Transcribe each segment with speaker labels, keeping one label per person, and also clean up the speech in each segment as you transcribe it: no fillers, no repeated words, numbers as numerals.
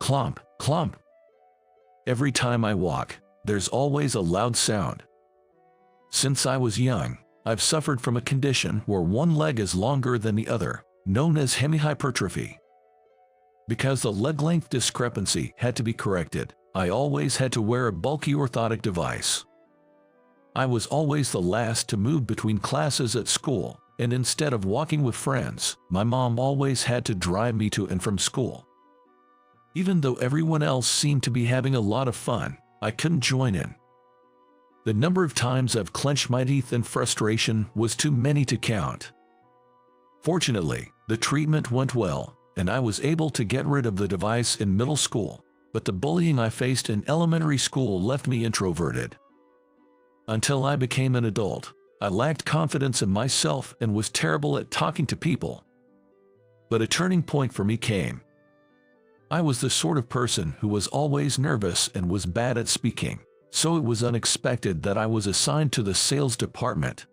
Speaker 1: Clomp, clomp. Every time I walk, there's always a loud sound. Since I was young, I've suffered from a condition where one leg is longer than the other, known as hemihypertrophy. Because the leg length discrepancy had to be corrected, I always had to wear a bulky orthotic device. I was always the last to move between classes at school, and instead of walking with friends, my mom always had to drive me to and from school. Even though everyone else seemed to be having a lot of fun, I couldn't join in. The number of times I've clenched my teeth in frustration was too many to count. Fortunately, the treatment went well, and I was able to get rid of the device in middle school, but the bullying I faced in elementary school left me introverted. Until I became an adult, I lacked confidence in myself and was terrible at talking to people. But a turning point for me came. I was the sort of person who was always nervous and was bad at speaking, so it was unexpected that I was assigned to the sales department.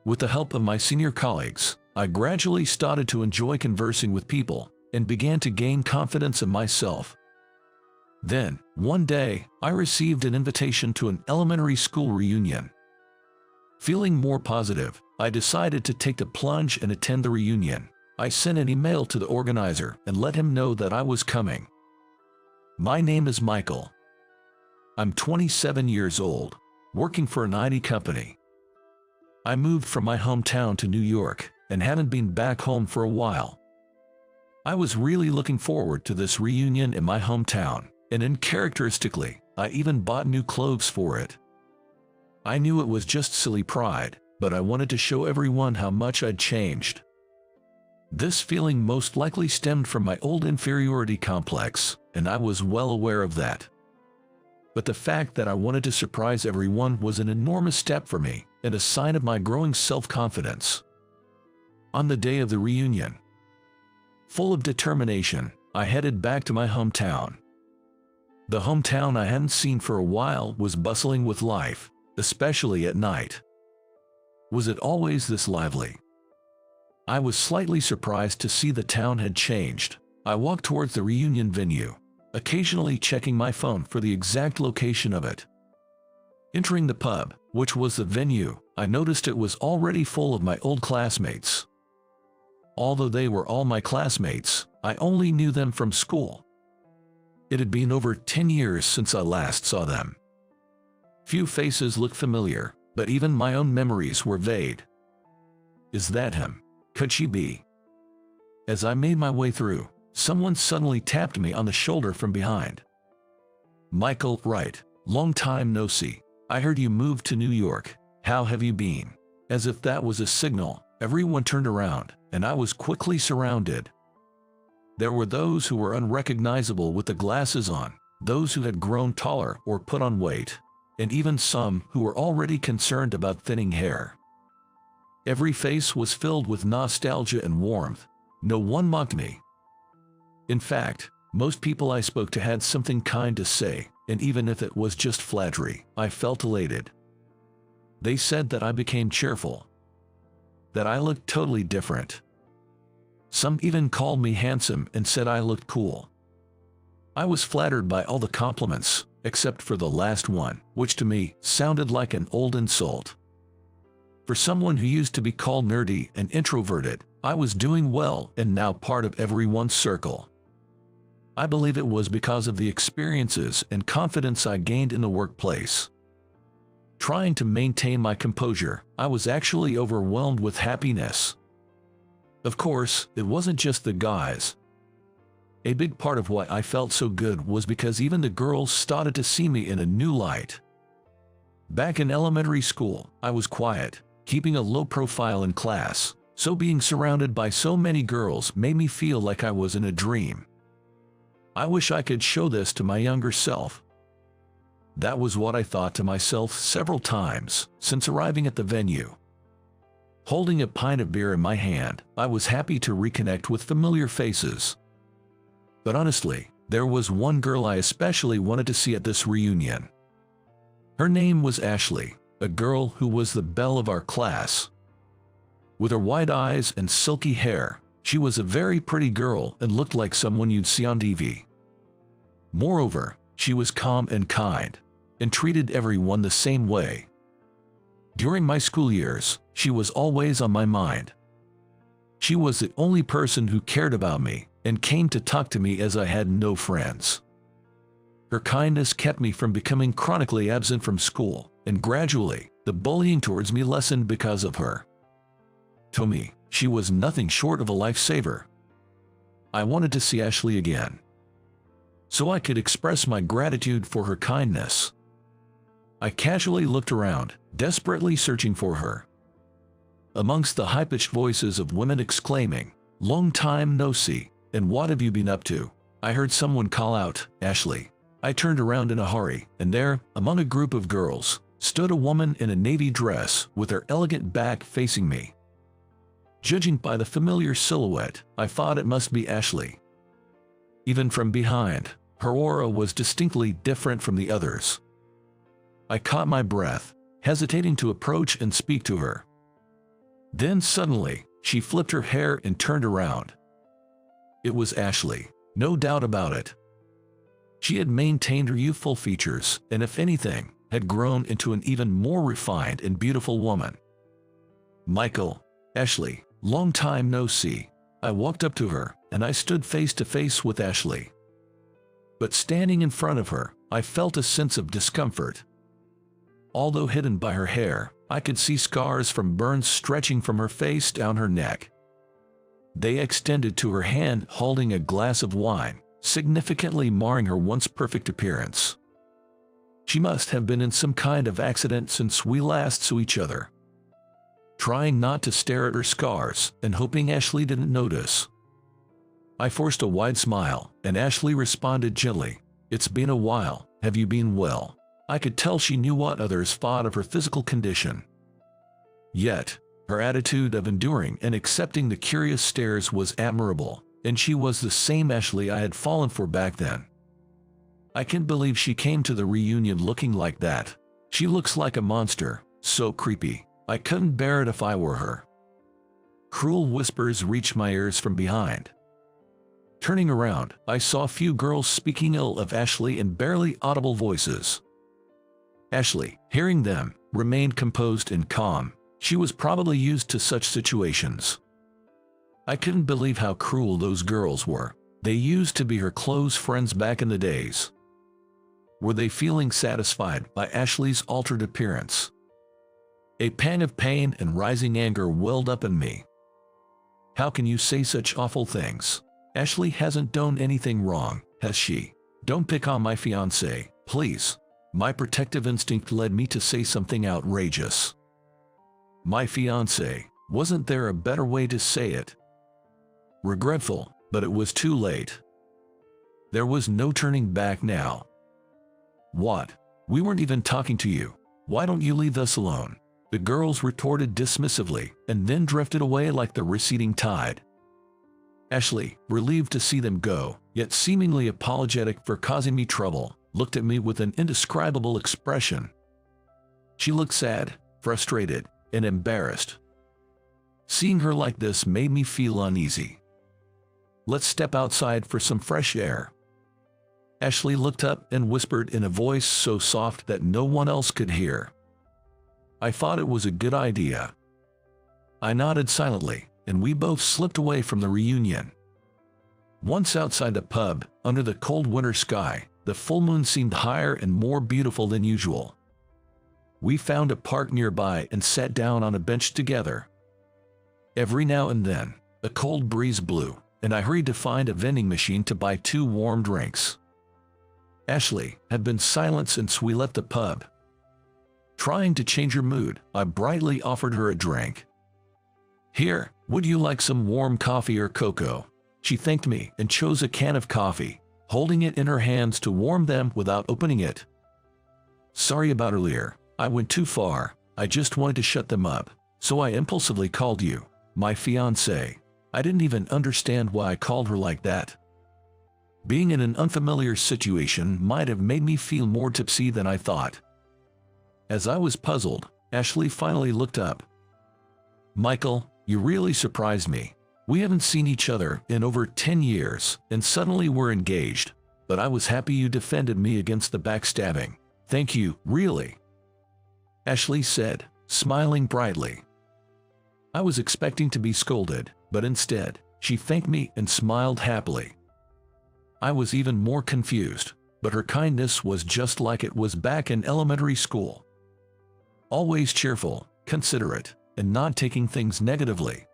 Speaker 1: With the help of my senior colleagues, I gradually started to enjoy conversing with people and began to gain confidence in myself. Then, one day, I received an invitation to an elementary school reunion. Feeling more positive, I decided to take the plunge and attend the reunion. I sent an email to the organizer and let him know that I was coming. My name is Michael. I'm 27 years old, working for an IT company. I moved from my hometown to New York and hadn't been back home for a while. I was really looking forward to this reunion in my hometown, and uncharacteristically, I even bought new clothes for it. I knew it was just silly pride, but I wanted to show everyone how much I'd changed. This feeling most likely stemmed from my old inferiority complex, and I was well aware of that. But the fact that I wanted to surprise everyone was an enormous step for me, and a sign of my growing self-confidence. On the day of the reunion, full of determination, I headed back to my hometown. The hometown I hadn't seen for a while was bustling with life, especially at night. Was it always this lively? I was slightly surprised to see the town had changed. I walked towards the reunion venue, occasionally checking my phone for the exact location of it. Entering the pub, which was the venue, I noticed it was already full of my old classmates. Although they were all my classmates, I only knew them from school. It had been over 10 years since I last saw them. Few faces looked familiar, but even my own memories were vague. Is that him? Could she be? As I made my way through, someone suddenly tapped me on the shoulder from behind. Michael, right, long time no see. I heard you moved to New York. How have you been? As if that was a signal, everyone turned around, and I was quickly surrounded. There were those who were unrecognizable with the glasses on, those who had grown taller or put on weight, and even some who were already concerned about thinning hair. Every face was filled with nostalgia and warmth. No one mocked me. In fact, most people I spoke to had something kind to say, and even if it was just flattery, I felt elated. They said that I became cheerful, that I looked totally different. Some even called me handsome and said I looked cool. I was flattered by all the compliments, except for the last one, which to me sounded like an old insult. For someone who used to be called nerdy and introverted, I was doing well and now part of everyone's circle. I believe it was because of the experiences and confidence I gained in the workplace. Trying to maintain my composure, I was actually overwhelmed with happiness. Of course, it wasn't just the guys. A big part of why I felt so good was because even the girls started to see me in a new light. Back in elementary school, I was quiet, keeping a low profile in class, so being surrounded by so many girls made me feel like I was in a dream. I wish I could show this to my younger self. That was what I thought to myself several times since arriving at the venue. Holding a pint of beer in my hand, I was happy to reconnect with familiar faces. But honestly, there was one girl I especially wanted to see at this reunion. Her name was Ashley, a girl who was the belle of our class. With her wide eyes and silky hair, she was a very pretty girl and looked like someone you'd see on TV. Moreover, she was calm and kind, and treated everyone the same way. During my school years, she was always on my mind. She was the only person who cared about me and came to talk to me as I had no friends. Her kindness kept me from becoming chronically absent from school, and gradually, the bullying towards me lessened because of her. To me, she was nothing short of a lifesaver. I wanted to see Ashley again, so I could express my gratitude for her kindness. I casually looked around, desperately searching for her. Amongst the high-pitched voices of women exclaiming, "Long time no see, and what have you been up to?" I heard someone call out, "Ashley." I turned around in a hurry, and there, among a group of girls, stood a woman in a navy dress with her elegant back facing me. Judging by the familiar silhouette, I thought it must be Ashley. Even from behind, her aura was distinctly different from the others. I caught my breath, hesitating to approach and speak to her. Then suddenly, she flipped her hair and turned around. It was Ashley, no doubt about it. She had maintained her youthful features, and if anything, had grown into an even more refined and beautiful woman. "Michael, Ashley, long time no see." I walked up to her, and I stood face to face with Ashley. But standing in front of her, I felt a sense of discomfort. Although hidden by her hair, I could see scars from burns stretching from her face down her neck. They extended to her hand holding a glass of wine, significantly marring her once perfect appearance. She must have been in some kind of accident since we last saw each other. Trying not to stare at her scars and hoping Ashley didn't notice, I forced a wide smile, and Ashley responded gently, "It's been a while, have you been well?" I could tell she knew what others thought of her physical condition. Yet, her attitude of enduring and accepting the curious stares was admirable, and she was the same Ashley I had fallen for back then. I can't believe she came to the reunion looking like that. She looks like a monster, so creepy. I couldn't bear it if I were her. Cruel whispers reached my ears from behind. Turning around, I saw a few girls speaking ill of Ashley in barely audible voices. Ashley, hearing them, remained composed and calm. She was probably used to such situations. I couldn't believe how cruel those girls were. They used to be her close friends back in the days. Were they feeling satisfied by Ashley's altered appearance? A pang of pain and rising anger welled up in me. How can you say such awful things? Ashley hasn't done anything wrong, has she? Don't pick on my fiancé, please. My protective instinct led me to say something outrageous. My fiancé, wasn't there a better way to say it? Regretful, but it was too late. There was no turning back now. What? We weren't even talking to you. Why don't you leave us alone? The girls retorted dismissively, and then drifted away like the receding tide. Ashley, relieved to see them go, yet seemingly apologetic for causing me trouble, looked at me with an indescribable expression. She looked sad, frustrated, and embarrassed. Seeing her like this made me feel uneasy. "Let's step outside for some fresh air." Ashley looked up and whispered in a voice so soft that no one else could hear. I thought it was a good idea. I nodded silently, and we both slipped away from the reunion. Once outside the pub, under the cold winter sky, the full moon seemed higher and more beautiful than usual. We found a park nearby and sat down on a bench together. Every now and then, a cold breeze blew, and I hurried to find a vending machine to buy 2 warm drinks. Ashley had been silent since we left the pub. Trying to change her mood, I brightly offered her a drink. "Here, would you like some warm coffee or cocoa?" She thanked me and chose a can of coffee, holding it in her hands to warm them without opening it. "Sorry about earlier, I went too far. I just wanted to shut them up, so I impulsively called you my fiancé. I didn't even understand why I called her like that. Being in an unfamiliar situation might have made me feel more tipsy than I thought." As I was puzzled, Ashley finally looked up. "Michael, you really surprised me. We haven't seen each other in over 10 years, and suddenly we're engaged. but I was happy you defended me against the backstabbing. Thank you, really," Ashley said, smiling brightly. I was expecting to be scolded, but instead, she thanked me and smiled happily. I was even more confused, but her kindness was just like it was back in elementary school. Always cheerful, considerate, and not taking things negatively.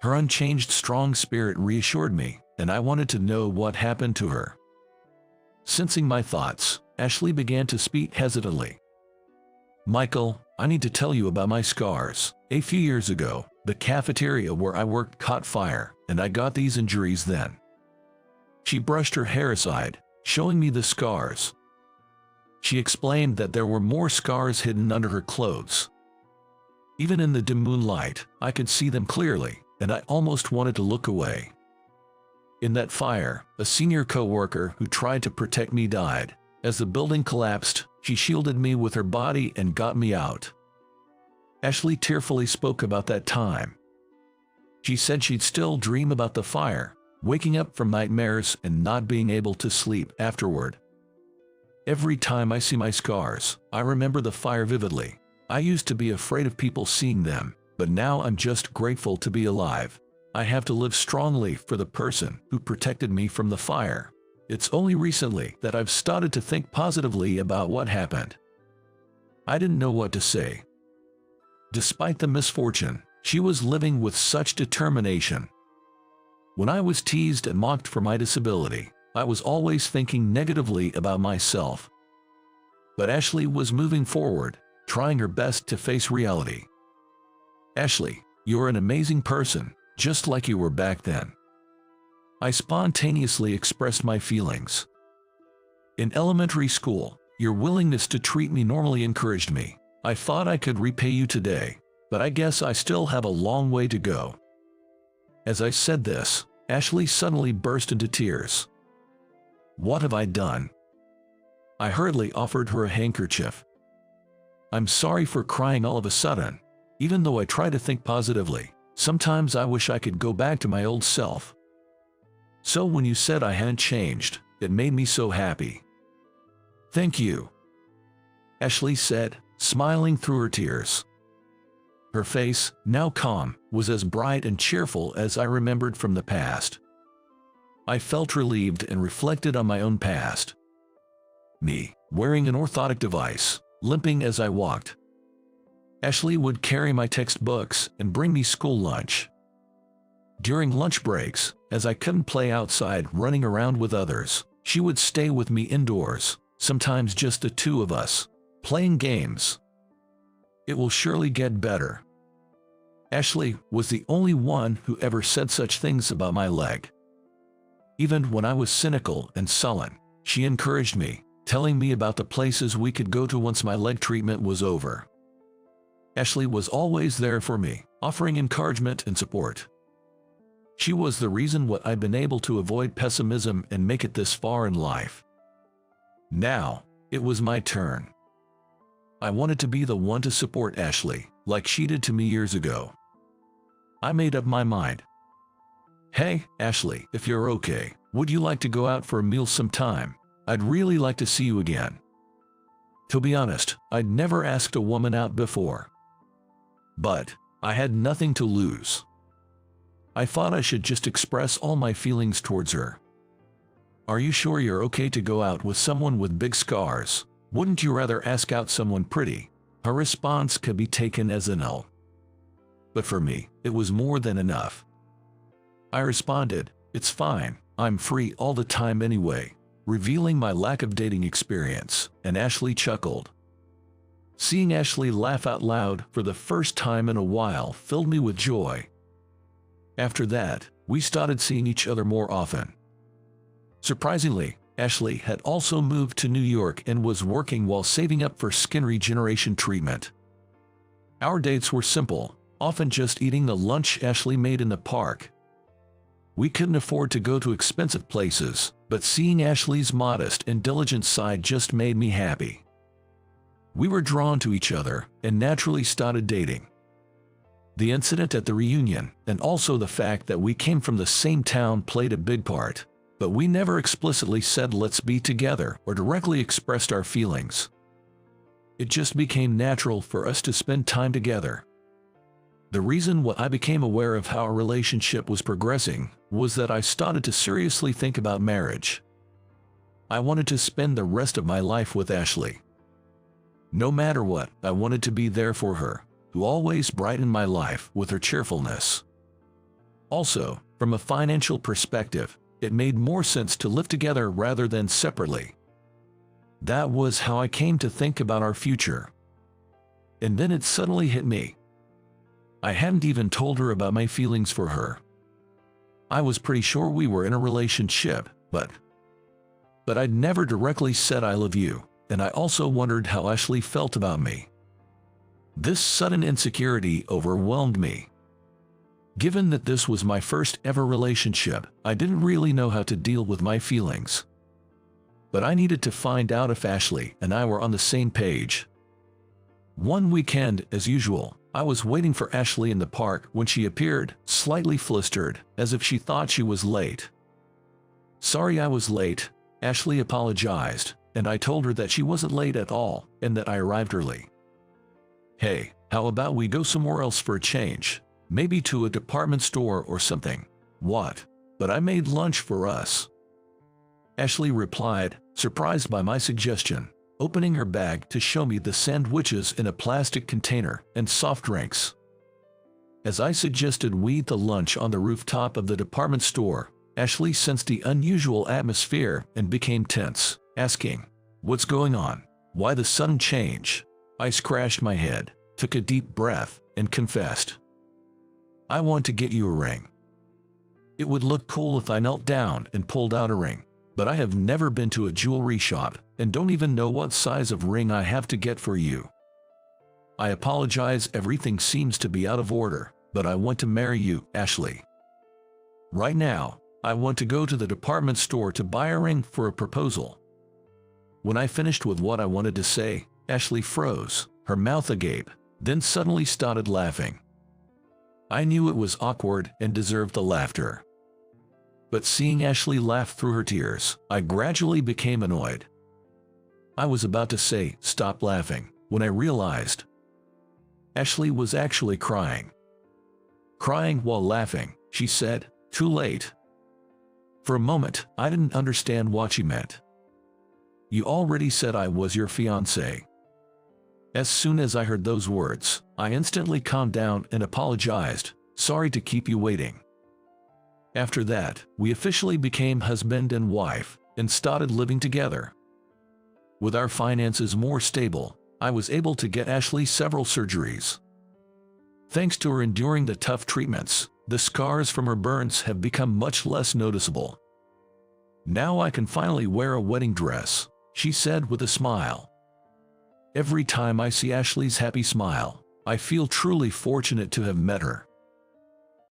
Speaker 1: Her unchanged strong spirit reassured me, and I wanted to know what happened to her. Sensing my thoughts, Ashley began to speak hesitantly. "Michael, I need to tell you about my scars. A few years ago, the cafeteria where I worked caught fire, and I got these injuries then." She brushed her hair aside, showing me the scars. She explained that there were more scars hidden under her clothes. Even in the dim moonlight, I could see them clearly, and I almost wanted to look away. In that fire, a senior co-worker who tried to protect me died. As the building collapsed, she shielded me with her body and got me out. Ashley tearfully spoke about that time. She said she'd still dream about the fire, waking up from nightmares and not being able to sleep afterward. "Every time I see my scars, I remember the fire vividly. I used to be afraid of people seeing them, but now I'm just grateful to be alive. I have to live strongly for the person who protected me from the fire. It's only recently that I've started to think positively about what happened." I didn't know what to say. Despite the misfortune, she was living with such determination. When I was teased and mocked for my disability, I was always thinking negatively about myself. But Ashley was moving forward, trying her best to face reality. "Ashley, you're an amazing person, just like you were back then." I spontaneously expressed my feelings. "In elementary school, your willingness to treat me normally encouraged me. I thought I could repay you today, but I guess I still have a long way to go." As I said this, Ashley suddenly burst into tears. What have I done? I hurriedly offered her a handkerchief. "I'm sorry for crying all of a sudden. Even though I try to think positively, sometimes I wish I could go back to my old self. So when you said I hadn't changed, it made me so happy." "Thank you," Ashley said, smiling through her tears. Her face, now calm, was as bright and cheerful as I remembered from the past. I felt relieved and reflected on my own past. Me, wearing an orthotic device, limping as I walked. Ashley would carry my textbooks and bring me school lunch. During lunch breaks, as I couldn't play outside running around with others, she would stay with me indoors, sometimes just the two of us, playing games. "It will surely get better." Ashley was the only one who ever said such things about my leg. Even when I was cynical and sullen, she encouraged me, telling me about the places we could go to once my leg treatment was over. Ashley was always there for me, offering encouragement and support. She was the reason why I've been able to avoid pessimism and make it this far in life. Now, it was my turn. I wanted to be the one to support Ashley, like she did to me years ago. I made up my mind. "Hey, Ashley, if you're okay, would you like to go out for a meal sometime? I'd really like to see you again." To be honest, I'd never asked a woman out before. But I had nothing to lose. I thought I should just express all my feelings towards her. "Are you sure you're okay to go out with someone with big scars? Wouldn't you rather ask out someone pretty?" Her response could be taken as a no. But for me, it was more than enough. I responded, "It's fine, I'm free all the time anyway," revealing my lack of dating experience, and Ashley chuckled. Seeing Ashley laugh out loud for the first time in a while filled me with joy. After that, we started seeing each other more often. Surprisingly, Ashley had also moved to New York and was working while saving up for skin regeneration treatment. Our dates were simple, often just eating the lunch Ashley made in the park. We couldn't afford to go to expensive places, but seeing Ashley's modest and diligent side just made me happy. We were drawn to each other and naturally started dating. The incident at the reunion, and also the fact that we came from the same town, played a big part. But we never explicitly said let's be together or directly expressed our feelings. It just became natural for us to spend time together. The reason why I became aware of how our relationship was progressing was that I started to seriously think about marriage. I wanted to spend the rest of my life with Ashley. No matter what, I wanted to be there for her, who always brightened my life with her cheerfulness. Also, from a financial perspective, it made more sense to live together rather than separately. That was how I came to think about our future. And then it suddenly hit me. I hadn't even told her about my feelings for her. I was pretty sure we were in a relationship, but I'd never directly said I love you, and I also wondered how Ashley felt about me. This sudden insecurity overwhelmed me. Given that this was my first ever relationship, I didn't really know how to deal with my feelings. But I needed to find out if Ashley and I were on the same page. One weekend, as usual, I was waiting for Ashley in the park when she appeared, slightly flustered, as if she thought she was late. "Sorry I was late," Ashley apologized, and I told her that she wasn't late at all and that I arrived early. "Hey, how about we go somewhere else for a change? Maybe to a department store or something." "What? But I made lunch for us," Ashley replied, surprised by my suggestion, opening her bag to show me the sandwiches in a plastic container and soft drinks. As I suggested we eat the lunch on the rooftop of the department store, Ashley sensed the unusual atmosphere and became tense, asking, "What's going on? Why the sudden change?" I scratched my head, took a deep breath, and confessed, "I want to get you a ring. It would look cool if I knelt down and pulled out a ring, but I have never been to a jewelry shop and don't even know what size of ring I have to get for you. I apologize, everything seems to be out of order, but I want to marry you, Ashley. Right now, I want to go to the department store to buy a ring for a proposal." When I finished with what I wanted to say, Ashley froze, her mouth agape, then suddenly started laughing. I knew it was awkward and deserved the laughter. But seeing Ashley laugh through her tears, I gradually became annoyed. I was about to say, "Stop laughing," when I realized Ashley was actually crying. "Crying while laughing," she said, "Too late." For a moment, I didn't understand what she meant. "You already said I was your fiancé." As soon as I heard those words, I instantly calmed down and apologized, "Sorry to keep you waiting." After that, we officially became husband and wife and started living together. With our finances more stable, I was able to get Ashley several surgeries. Thanks to her enduring the tough treatments, the scars from her burns have become much less noticeable. "Now I can finally wear a wedding dress," she said with a smile. Every time I see Ashley's happy smile, I feel truly fortunate to have met her.